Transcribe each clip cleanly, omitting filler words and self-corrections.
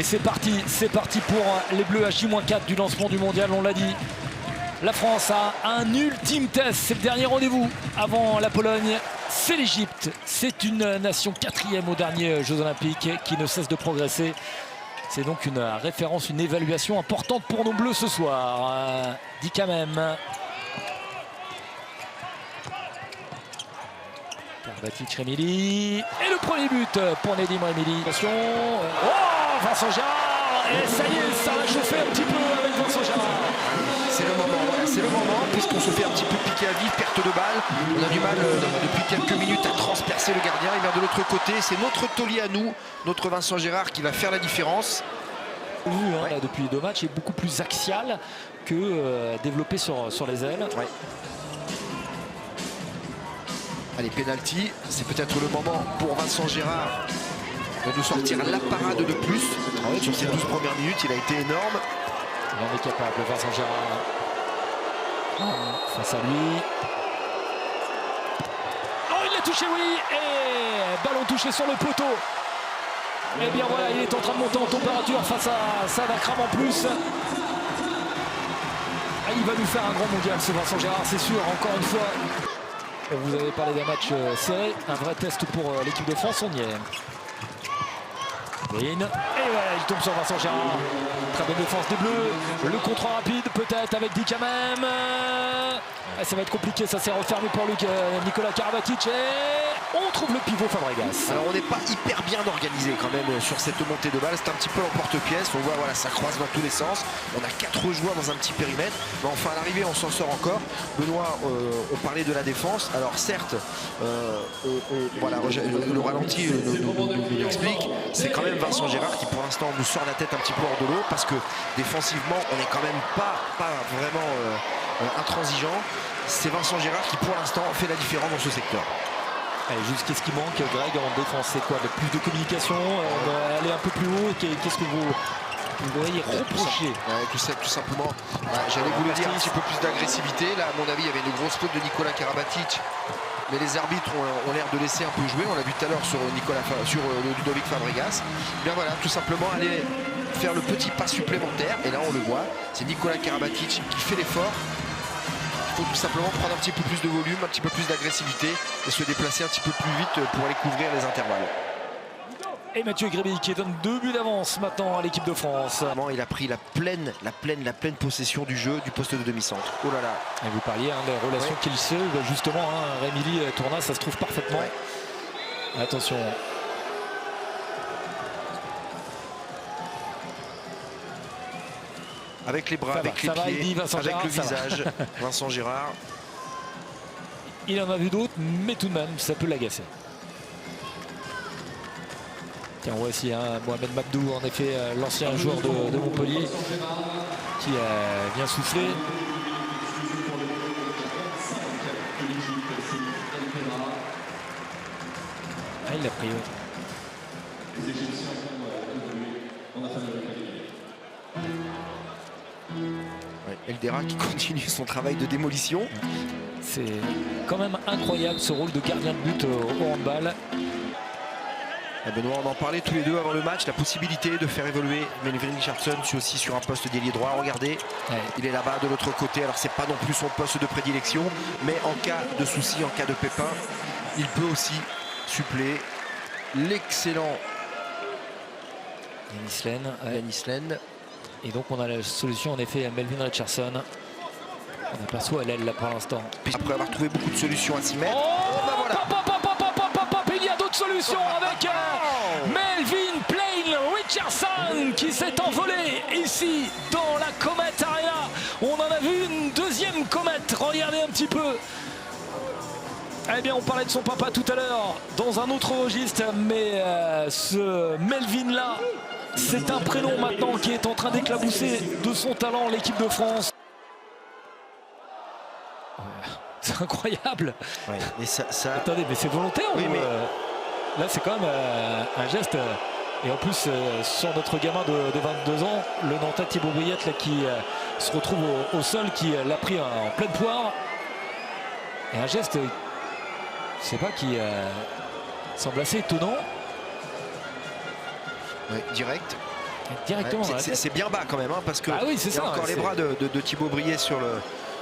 c'est parti pour les Bleus à J-4 du lancement du mondial, on l'a dit. La France a un ultime test, c'est le dernier rendez-vous avant la Pologne. C'est l'Égypte, c'est une nation 4e aux derniers Jeux Olympiques qui ne cesse de progresser. C'est donc une référence, une évaluation importante pour nos Bleus ce soir. Dit quand même. Karabatic, Remili. Et le premier but pour Nedim Remili. Attention. Oh, Vincent Gérard. Et ça y est, ça va chauffer un petit peu avec Vincent Gérard. C'est le moment, voilà, c'est le moment, puisqu'on se fait un petit peu piquer à vif, perte de balle. On a du mal depuis quelques minutes à transpercer le gardien. Il vient de l'autre côté, c'est notre taulier à nous, notre Vincent Gérard qui va faire la différence. Là, depuis 2 matchs, est beaucoup plus axial que développé sur les ailes. Ouais. Allez, penalty, c'est peut-être le moment pour Vincent Gérard de nous sortir la parade de plus. Sur ces 12 premières minutes, il a été énorme. Il en est capable, Vincent Gérard. Face à lui. Oh, il l'a touché, oui. Et ballon touché sur le poteau. Et bien voilà, il est en train de monter en température face à Sadakram en plus. Ah, il va nous faire un grand mondial, ce Vincent Gérard, c'est sûr, encore une fois. Et vous avez parlé d'un match serré, un vrai test pour l'équipe de France, on y est. Et voilà, il tombe sur Vincent Gérard. Très bonne défense des Bleus. Le contre rapide peut-être avec Dikamem. Ça va être compliqué, ça s'est refermé pour Nicolas Karabatic. Et on trouve le pivot Fabregas. Alors on n'est pas hyper bien organisé quand même sur cette montée de balle. C'est un petit peu l'emporte-pièce. On voit, voilà, ça croise dans tous les sens. On a 4 joueurs dans un petit périmètre. Mais enfin à l'arrivée on s'en sort encore. Benoît, on parlait de la défense. Alors certes, voilà, le ralenti nous l'explique. C'est quand même Vincent Gérard qui pour l'instant nous sort la tête un petit peu hors de l'eau, parce que défensivement on n'est quand même pas vraiment intransigeant. C'est Vincent Gérard qui pour l'instant fait la différence dans ce secteur. Allez, juste qu'est-ce qui manque, Greg, en défense? C'est quoi? Plus de communication, aller un peu plus haut? Qu'est-ce que vous voyez reprocher? Tout simplement, j'allais vous le dire, un petit peu plus d'agressivité. Là, à mon avis, il y avait une grosse faute de Nicolas Karabatic, mais les arbitres ont l'air de laisser un peu jouer. On l'a vu tout à l'heure sur le Ludovic Fabregas. Bien voilà, tout simplement aller faire le petit pas supplémentaire. Et là, on le voit, c'est Nicolas Karabatic qui fait l'effort. Il faut tout simplement prendre un petit peu plus de volume, un petit peu plus d'agressivité et se déplacer un petit peu plus vite pour aller couvrir les intervalles. Et Mathieu Gréby qui donne 2 buts d'avance maintenant à l'équipe de France. Il a pris la pleine possession du jeu du poste de demi-centre. Oh là là. Et vous parliez des relations qu'il se justement, Remili Tourna, ça se trouve parfaitement. Ouais. Attention. Avec les bras, avec les pieds, avec le visage, Vincent Gérard. Il en a vu d'autres, mais tout de même, ça peut l'agacer. Tiens, on voit ici Mohamed Mabdou, en effet, l'ancien joueur de Montpellier, qui vient souffler. Ah, il l'a pris, oui. Eldera qui continue son travail de démolition. C'est quand même incroyable ce rôle de gardien de but au handball. Benoît, on en parlait tous les deux avant le match, la possibilité de faire évoluer Melvin Richardson aussi sur un poste d'ailier droit. Regardez, il est là-bas de l'autre côté. Alors c'est pas non plus son poste de prédilection, mais en cas de souci, en cas de pépin, il peut aussi suppléer l'excellent Yanis Len. Et donc on a la solution en effet à Melvin Richardson. On aperçoit l'aile là pour l'instant. Après avoir trouvé beaucoup de solutions à s'y mettre. Voilà. Il y a d'autres solutions avec Melvin Plain Richardson qui s'est envolé ici dans la Comet Arena. On en a vu une deuxième comète. Regardez un petit peu. Eh bien, on parlait de son papa tout à l'heure dans un autre registre, mais ce Melvin là, c'est un prénom maintenant qui est en train d'éclabousser de son talent l'équipe de France. C'est incroyable. Ouais, mais ça... Attendez, mais c'est volontaire oui, ou, mais... Là, c'est quand même un geste. Et en plus, sur notre gamin de 22 ans, le Nantais Thibaut Briette là, qui se retrouve au sol, qui l'a pris en pleine poire. Et un geste, je sais pas, qui semble assez étonnant. Ouais, direct. Directement. C'est bien bas quand même, hein, parce que oui, il y a encore les bras de Thibaut Brié sur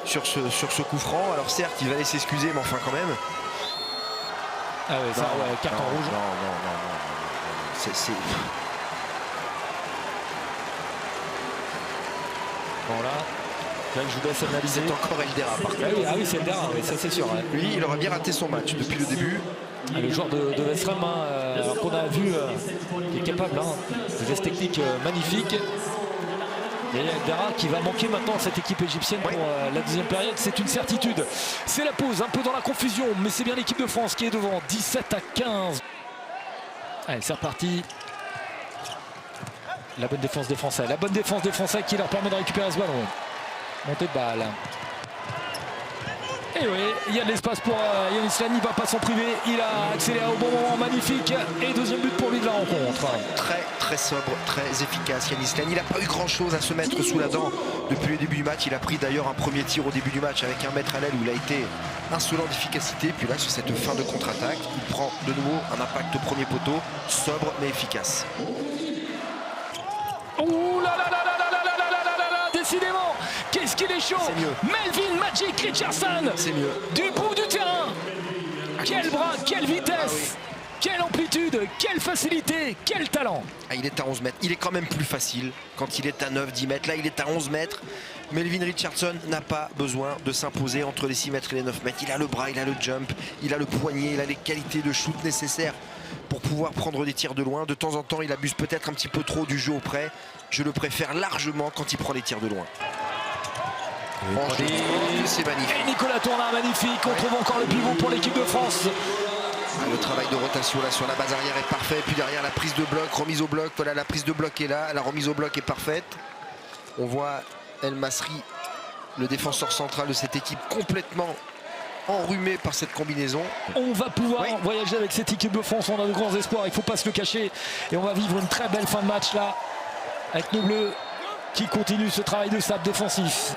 ce coup franc. Alors certes, il va aller s'excuser, mais enfin quand même. Ah oui, ça, carton rouge. Non. C'est... Bon là, je vous laisse analyser. C'est encore Eldera par contre. Ah oui, c'est Eldera, ça c'est sûr. Lui, il aurait bien raté son match depuis le début. Le joueur de West Ham, alors qu'on a vu, qui est capable de gestes techniques magnifiques. Et Eldera qui va manquer maintenant à cette équipe égyptienne pour la deuxième période, c'est une certitude. C'est la pause, un peu dans la confusion, mais c'est bien l'équipe de France qui est devant, 17-15. Allez, c'est reparti. La bonne défense des Français, qui leur permet de récupérer ce ballon. Montée de balle. Et oui, il y a de l'espace pour Yanis Lani, il ne va pas s'en priver. Il a accéléré au bon moment, magnifique. Et deuxième but pour lui de la rencontre. Très sobre, très efficace Yanis Lani. Il n'a pas eu grand chose à se mettre sous la dent depuis le début du match. Il a pris d'ailleurs un premier tir au début du match avec 1 mètre à l'aile où il a été insolent d'efficacité. Puis là, sur cette fin de contre-attaque, il prend de nouveau un impact au premier poteau, sobre mais efficace. Ouh là là là là là là là là là là, décidément, qu'est-ce qu'il est chaud. C'est mieux. Melvin Magic Richardson. C'est mieux. Du bout du terrain. Quel bras, quelle vitesse, quelle amplitude, quelle facilité, quel talent. Il est à 11 mètres. Il est quand même plus facile quand il est à 9-10 mètres. Là, il est à 11 mètres. Melvin Richardson n'a pas besoin de s'imposer entre les 6 mètres et les 9 mètres. Il a le bras, il a le jump, il a le poignet, il a les qualités de shoot nécessaires pour pouvoir prendre des tirs de loin. De temps en temps, il abuse peut-être un petit peu trop du jeu au près. Je le préfère largement quand il prend les tirs de loin. C'est magnifique. Et Nicolas Tournard, magnifique. On trouve encore le pivot pour l'équipe de France. Le travail de rotation là sur la base arrière est parfait. Puis derrière, la prise de bloc, remise au bloc. Voilà, la prise de bloc est là. La remise au bloc est parfaite. On voit El Masri, le défenseur central de cette équipe, complètement enrhumé par cette combinaison. On va pouvoir voyager avec cette équipe de France. On a de grands espoirs, il ne faut pas se le cacher. Et on va vivre une très belle fin de match là, avec nos Bleus qui continuent ce travail de sable défensif.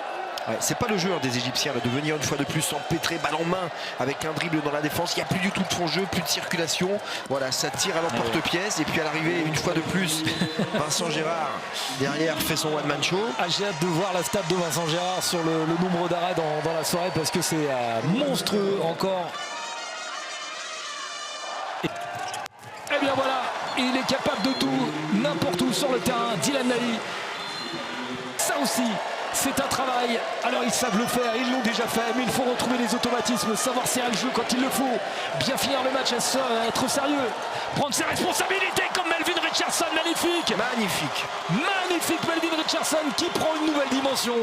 C'est pas le joueur des Égyptiens là, de venir une fois de plus s'empêtrer balle en main avec un dribble dans la défense. Il n'y a plus du tout de fond de jeu, plus de circulation. Voilà, ça tire à l'emporte-pièce. Et puis à l'arrivée, une fois de plus, Vincent Gérard derrière fait son one-man show. J'ai hâte de voir la stat de Vincent Gérard sur le nombre d'arrêts dans la soirée parce que c'est monstrueux encore. Et bien voilà, il est capable de tout, n'importe où sur le terrain. Dylan Nali, ça aussi. C'est un travail, alors ils savent le faire, ils l'ont déjà fait, mais il faut retrouver les automatismes, savoir serrer le jeu quand il le faut, bien finir le match, être sérieux, prendre ses responsabilités comme Melvin Richardson, magnifique. Magnifique Melvin Richardson qui prend une nouvelle dimension.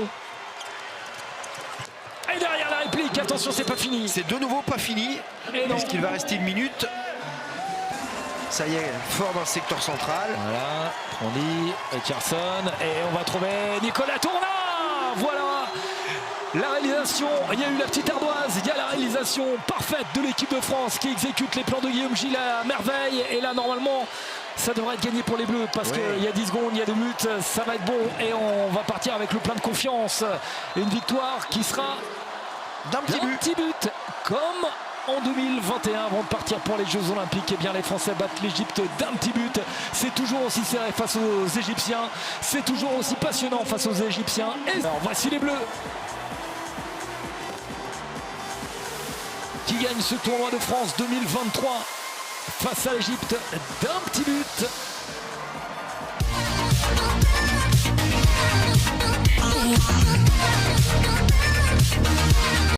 Et derrière la réplique, attention, c'est pas fini. C'est de nouveau pas fini, puisqu'il va rester 1 minute. Ça y est, fort dans le secteur central. Voilà, on dit Richardson, et on va trouver Nicolas Tournard. Voilà la réalisation, il y a eu la petite ardoise, il y a la réalisation parfaite de l'équipe de France qui exécute les plans de Guillaume Gilles à merveille. Et là normalement ça devrait être gagné pour les Bleus parce qu'il y a 10 secondes, il y a 2 buts, ça va être bon et on va partir avec le plein de confiance. Et une victoire qui sera d'un petit but comme en 2021 avant de partir pour les Jeux Olympiques. Et bien les Français battent l'Égypte d'un petit but. C'est toujours aussi serré face aux Égyptiens. C'est toujours aussi passionnant face aux Égyptiens. Et alors voici les Bleus qui gagnent ce tournoi de France 2023 face à l'Égypte d'un petit but.